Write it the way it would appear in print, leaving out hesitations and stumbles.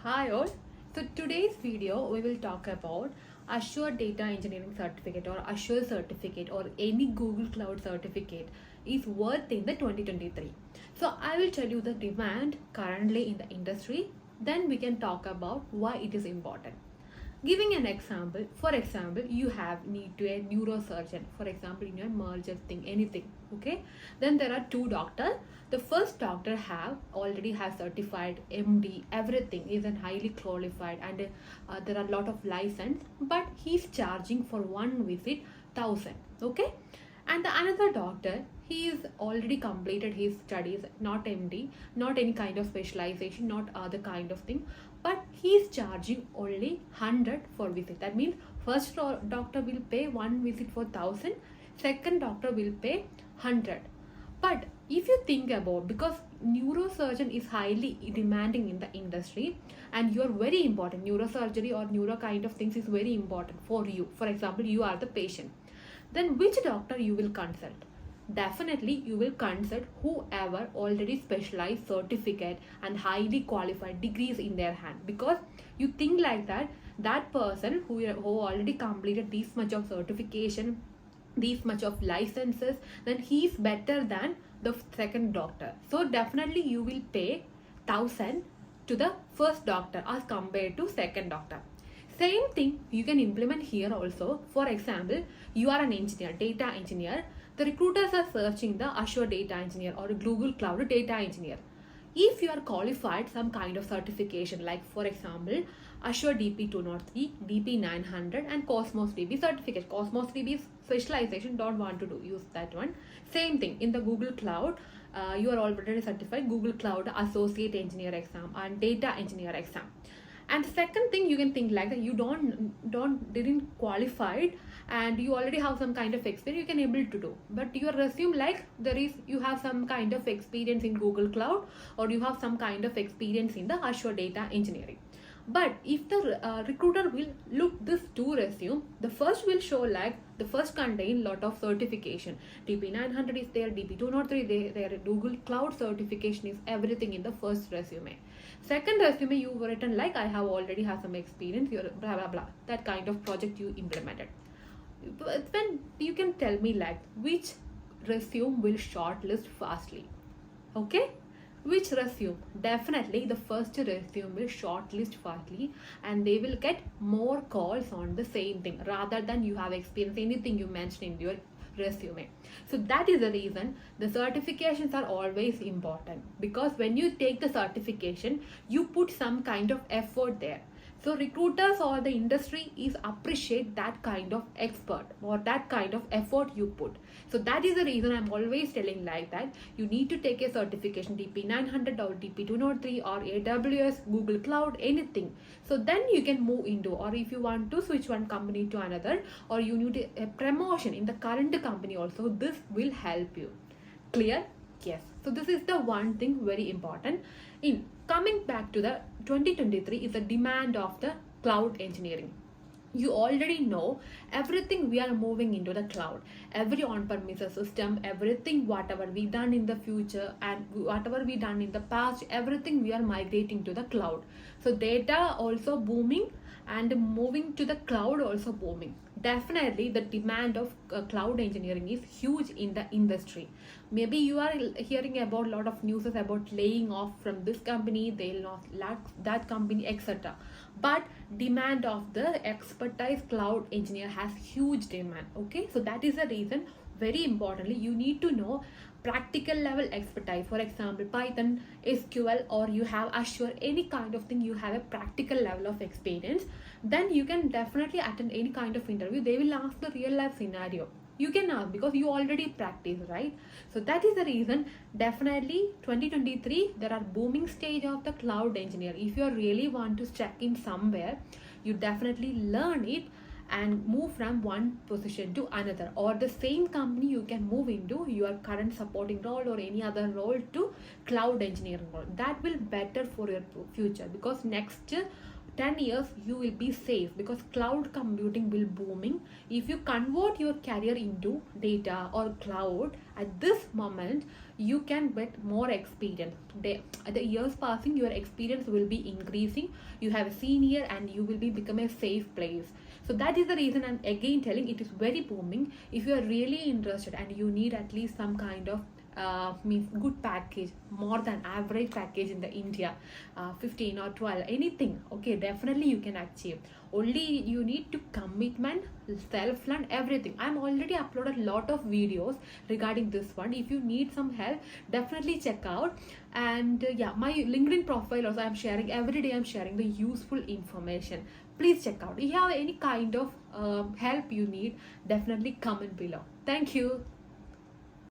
Hi all. So today's video we will talk about Azure Data Engineering Certificate or Azure Certificate or any Google Cloud certificate is worth in the 2023. So I will tell you the demand currently in the industry. Then we can talk about why it is important. Giving an example, for example, you have need to a neurosurgeon, for example, in your merger thing, anything, okay? Then there are two doctors. The first doctor have already has certified MD, everything is an highly qualified, and there are a lot of license, but he's charging for one visit 1,000, okay? And the another doctor, he is already completed his studies, not MD, not any kind of specialization, not other kind of thing, but he is charging only 100 for visit. That means first doctor will pay one visit for 1,000, second doctor will pay 100. But if you think about, because neurosurgeon is highly demanding in the industry and you are very important, neurosurgery or neuro kind of things is very important for you. For example, you are the patient. Then which doctor you will consult? Definitely you will consult whoever already specialized certificate and highly qualified degrees in their hand, because you think like that person who already completed this much of certification, this much of licenses, then he is better than the second doctor. So definitely you will pay 1,000 to the first doctor as compared to second doctor. Same thing you can implement here also. For example, you are an engineer, data engineer. The recruiters are searching the Azure data engineer or Google Cloud data engineer. If you are qualified some kind of certification, like for example, Azure DP 203, DP 900 and Cosmos DB certificate. Cosmos DB specialization, don't want to use that one. Same thing in the Google Cloud, you are already certified Google Cloud Associate Engineer exam and Data Engineer exam. And the second thing you can think like that, you didn't qualified and you already have some kind of experience, you can able to do, but your resume like you have some kind of experience in Google Cloud or you have some kind of experience in the Azure data engineering. But if the recruiter will look this two resume, the first will show like the first contain lot of certification. DP 900 is there, DP 203 there, Google Cloud certification is everything in the first resume. Second resume you written like I have already have some experience, your blah blah blah, that kind of project you implemented. But then you can tell me like which resume will shortlist fastly, okay? Which resume? Definitely the first resume will shortlist fastly and they will get more calls on the same thing rather than you have experienced anything you mentioned in your resume. So that is the reason the certifications are always important, because when you take the certification you put some kind of effort there. So recruiters or the industry is appreciate that kind of expert or that kind of effort you put. So that is the reason I'm always telling like that you need to take a certification, DP 900 or DP 203 or AWS, Google Cloud, anything. So then you can move into, or if you want to switch one company to another, or you need a promotion in the current company also, this will help you. Clear? Yes. So this is the one thing very important. In coming back to the 2023 is the demand of the cloud engineering. You already know everything we are moving into the cloud. Every on-premises system, everything whatever we done in the future and whatever we done in the past, everything we are migrating to the cloud. So data also booming and moving to the cloud also booming. Definitely the demand of cloud engineering is huge in the industry. Maybe you are hearing about a lot of news about laying off from this company, they'll not lack that company, etc. But demand of the expertise cloud engineer has huge demand, okay? So that is the reason, very importantly, you need to know practical level expertise. For example, Python, SQL, or you have Azure, any kind of thing, you have a practical level of experience, then you can definitely attend any kind of interview. They will ask the real life scenario. You can ask because you already practice, right? So that is the reason definitely 2023 there are booming stage of the cloud engineer. If you really want to check in somewhere, you definitely learn it and move from one position to another, or the same company you can move into your current supporting role or any other role to cloud engineering role. That will better for your future, because next 10 years you will be safe, because cloud computing will booming. If you convert your career into data or cloud at this moment you can get more experience. The years passing, your experience will be increasing. You have a senior and you will be become a safe place. So that is the reason I'm again telling it is very booming. If you are really interested and you need at least some kind of means good package, more than average package in the India, 15 or 12, anything, okay, definitely you can achieve. Only you need to commitment, self-learn, everything. I'm already uploaded a lot of videos regarding this one. If you need some help, definitely check out. And yeah, my LinkedIn profile also I'm sharing every day. I'm sharing the useful information. Please check out. If you have any kind of help you need, definitely comment below. Thank you.